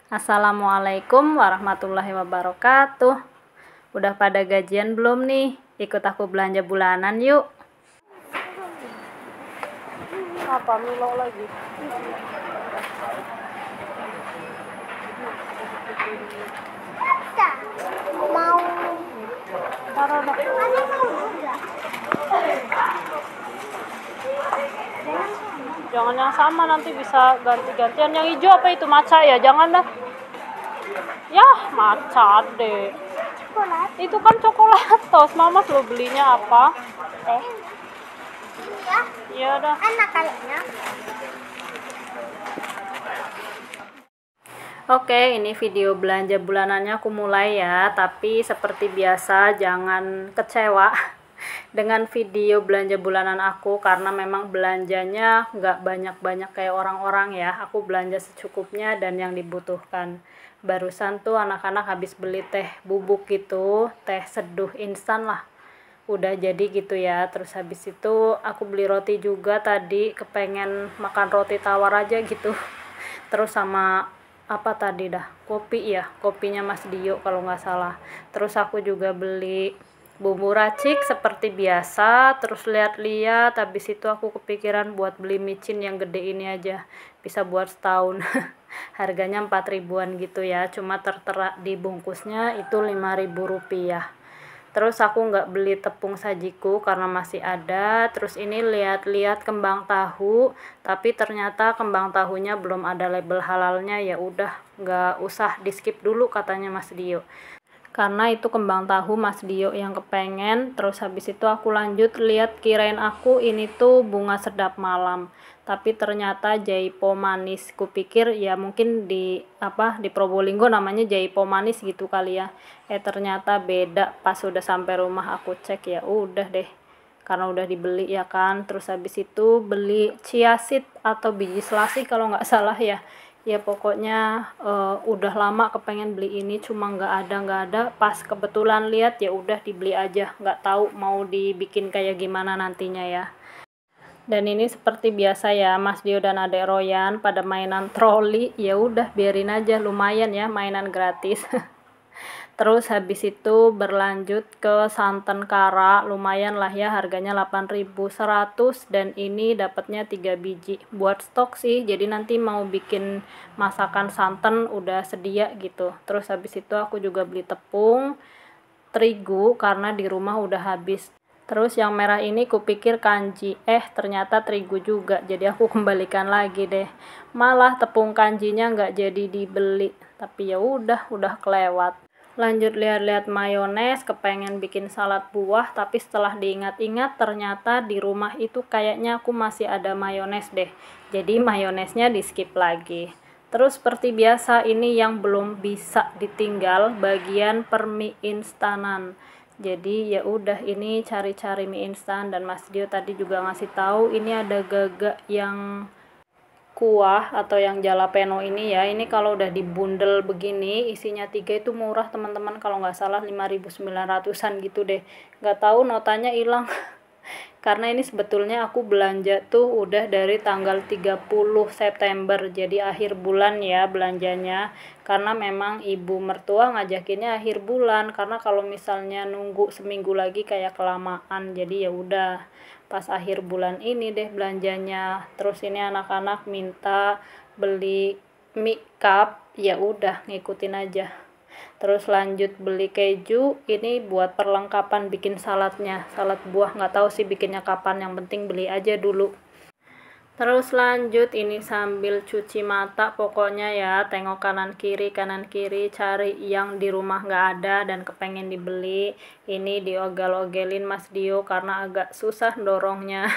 Assalamualaikum warahmatullahi wabarakatuh. Udah pada gajian belum nih? Ikut aku belanja bulanan yuk. Apa Milo lagi? Mau Taruh dah. Jangan yang sama, nanti bisa ganti-gantian. Yang hijau apa itu, matcha ya? Jangan dah. Ya, matcha deh. coklat Itu kan coklatos. Mama lo belinya apa? teh ya Iya dah. enak kayaknya. Oke, ini video belanja bulanannya aku mulai ya. Tapi seperti biasa jangan kecewa dengan video belanja bulanan aku, karena memang belanjanya nggak banyak-banyak kayak orang-orang ya. Aku belanja secukupnya dan yang dibutuhkan. Barusan tuh anak-anak habis beli teh bubuk gitu, teh seduh instan lah. Udah jadi gitu ya. Terus habis itu aku beli roti juga tadi, kepengen makan roti tawar aja gitu. Terus sama apa tadi dah, kopi ya, kopinya Mas Dio kalau nggak salah. Terus aku juga beli bumbu racik seperti biasa. Terus lihat-lihat, habis itu aku kepikiran buat beli micin yang gede ini aja, bisa buat setahun. Harganya 4 ribuan gitu ya, cuma tertera di bungkusnya itu 5.000 rupiah. Terus aku nggak beli tepung sajiku karena masih ada. Terus ini lihat-lihat kembang tahu, tapi ternyata kembang tahunya belum ada label halalnya. Ya udah, nggak usah, di skip dulu katanya Mas Dio. Karena itu kembang tahu Mas Dio yang kepengen. Terus habis itu aku lanjut lihat, kirain aku ini tuh bunga sedap malam, tapi ternyata jaipo manis. Kupikir ya mungkin di Probolinggo namanya jaipo manis gitu kali ya. Ternyata beda. Pas udah sampai rumah aku cek, ya udah deh, karena udah dibeli ya kan. Terus habis itu beli chia seed atau biji selasih kalau nggak salah ya. Ya pokoknya udah lama kepengen beli ini, cuma nggak ada. Pas kebetulan lihat, ya udah dibeli aja. Nggak tahu mau dibikin kayak gimana nantinya ya. Dan ini seperti biasa ya, Mas Dio dan Adek Royan pada mainan troli. Ya udah biarin aja, lumayan ya mainan gratis. Terus habis itu berlanjut ke santan kara, lumayan lah ya, harganya 8.100 dan ini dapatnya 3 biji. Buat stok sih, jadi nanti mau bikin masakan santan udah sedia gitu. Terus habis itu aku juga beli tepung terigu karena di rumah udah habis. Terus yang merah ini kupikir kanji, ternyata terigu juga, jadi aku kembalikan lagi deh. Malah tepung kanjinya nggak jadi dibeli, tapi ya udah kelewat. Lanjut lihat-lihat mayones, kepengen bikin salad buah, tapi setelah diingat-ingat ternyata di rumah itu kayaknya aku masih ada mayones deh. Jadi mayonesnya di skip lagi. Terus seperti biasa, ini yang belum bisa ditinggal, bagian per mie instanan. Jadi ya udah, ini cari-cari mie instan, dan Mas Dio tadi juga ngasih tahu ini ada Gaga yang kuah atau yang jalapeno ini ya. Ini kalau udah dibundel begini isinya 3 itu murah teman-teman, kalau nggak salah 5.900-an gitu deh. Nggak tahu notanya hilang. Karena ini sebetulnya aku belanja tuh udah dari tanggal 30 September, jadi akhir bulan ya belanjanya. Karena memang ibu mertua ngajakinnya akhir bulan, karena kalau misalnya nunggu seminggu lagi kayak kelamaan. Jadi ya udah pas akhir bulan ini deh belanjanya. Terus ini anak-anak minta beli mie cup, ya udah ngikutin aja. Terus lanjut beli keju, ini buat perlengkapan bikin saladnya, salad buah. Nggak tahu sih bikinnya kapan, yang penting beli aja dulu. Terus lanjut ini sambil cuci mata, pokoknya ya tengok kanan kiri cari yang di rumah nggak ada dan kepengen dibeli. Ini diogel-ogelin Mas Dio karena agak susah dorongnya.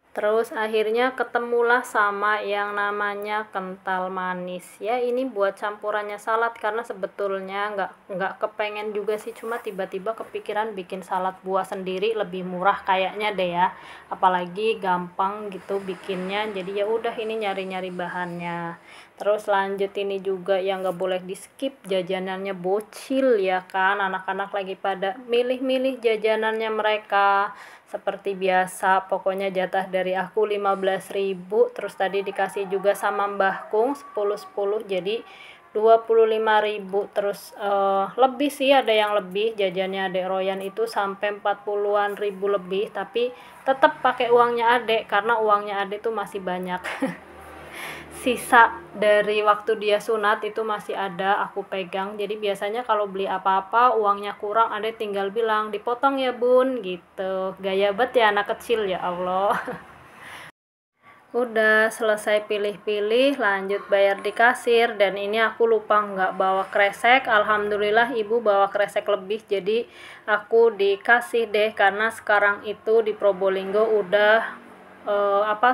Terus akhirnya ketemulah sama yang namanya kental manis ya. Ini buat campurannya salad, karena sebetulnya nggak kepengen juga sih, cuma tiba-tiba kepikiran bikin salad buah sendiri lebih murah kayaknya deh ya, apalagi gampang gitu bikinnya. Jadi ya udah, ini nyari-nyari bahannya. Terus lanjut ini juga yang nggak boleh di skip, jajanannya bocil ya kan. Anak-anak lagi pada milih-milih jajanannya mereka. Seperti biasa, pokoknya jatah dari aku 15.000. Terus tadi dikasih juga sama Mbah Kung 10-10, jadi 25.000. Terus lebih sih, ada yang lebih, jajannya adek Royan itu sampai 40-an ribu lebih, tapi tetap pakai uangnya adek karena uangnya adek tuh masih banyak. Sisa dari waktu dia sunat itu masih ada, aku pegang. Jadi biasanya kalau beli apa-apa uangnya kurang, adek tinggal bilang dipotong ya bun gitu. Gaya bet ya anak kecil, ya Allah. Udah selesai pilih-pilih, lanjut bayar di kasir. Dan ini aku lupa nggak bawa kresek. Alhamdulillah ibu bawa kresek lebih, jadi aku dikasih deh. Karena sekarang itu di Probolinggo udah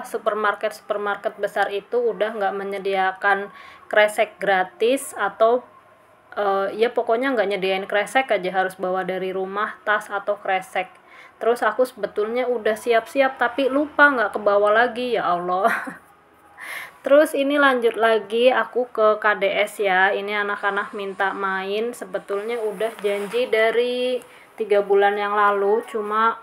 supermarket besar itu udah nggak menyediakan kresek gratis, atau ya pokoknya nggak nyediain kresek aja, harus bawa dari rumah tas atau kresek. Terus aku sebetulnya udah siap-siap tapi lupa nggak kebawa lagi, ya Allah. Terus ini lanjut lagi aku ke KDS ya. Ini anak-anak minta main, sebetulnya udah janji dari 3 bulan yang lalu, cuma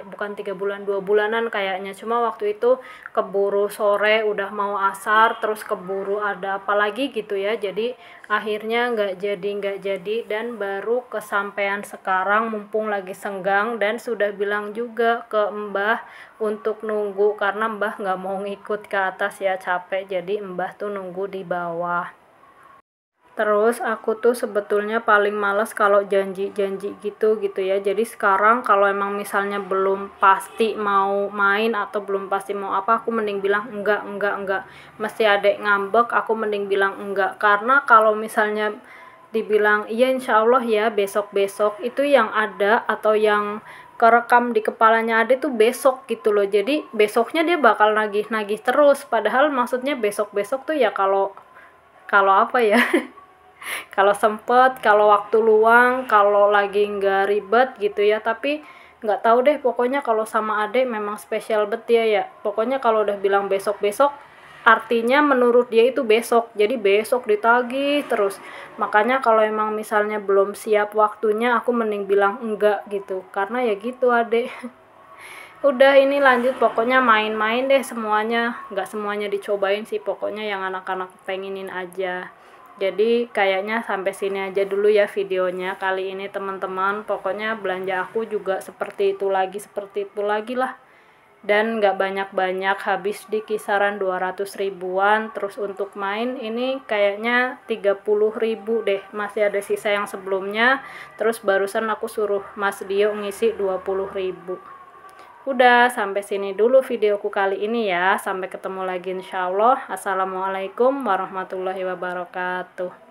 bukan 3 bulan, 2 bulanan kayaknya. Cuma waktu itu keburu sore, udah mau asar, terus keburu ada apa lagi gitu ya. Jadi akhirnya nggak jadi, dan baru kesampaian sekarang mumpung lagi senggang, dan sudah bilang juga ke Mbah untuk nunggu karena Mbah nggak mau ngikut ke atas ya, capek. Jadi Mbah tuh nunggu di bawah. Terus aku tuh sebetulnya paling males kalau janji-janji gitu ya. Jadi sekarang kalau emang misalnya belum pasti mau main atau belum pasti mau apa, aku mending bilang enggak. Mesti adek ngambek, aku mending bilang enggak. Karena kalau misalnya dibilang iya insya Allah ya besok-besok, itu yang ada atau yang kerekam di kepalanya adek tuh besok gitu loh. Jadi besoknya dia bakal nagih-nagih terus. Padahal maksudnya besok-besok tuh ya kalau apa ya, kalau sempet, kalau waktu luang, kalau lagi nggak ribet gitu ya. Tapi nggak tahu deh, pokoknya kalau sama adek memang spesial bet dia ya. Pokoknya kalau udah bilang besok-besok, artinya menurut dia itu besok, jadi besok ditagih terus. Makanya kalau emang misalnya belum siap waktunya, aku mending bilang enggak gitu, karena ya gitu adek. Udah ini lanjut, pokoknya main-main deh semuanya, nggak semuanya dicobain sih, pokoknya yang anak-anak pengenin aja. Jadi kayaknya sampai sini aja dulu ya videonya kali ini teman-teman. Pokoknya belanja aku juga seperti itu lagi lah. Dan nggak banyak-banyak, habis di kisaran 200 ribuan. Terus untuk main ini kayaknya 30 ribu deh, masih ada sisa yang sebelumnya. Terus barusan aku suruh Mas Dio ngisi 20 ribu. Udah sampai sini dulu videoku kali ini ya. Sampai ketemu lagi insyaallah. Assalamualaikum warahmatullahi wabarakatuh.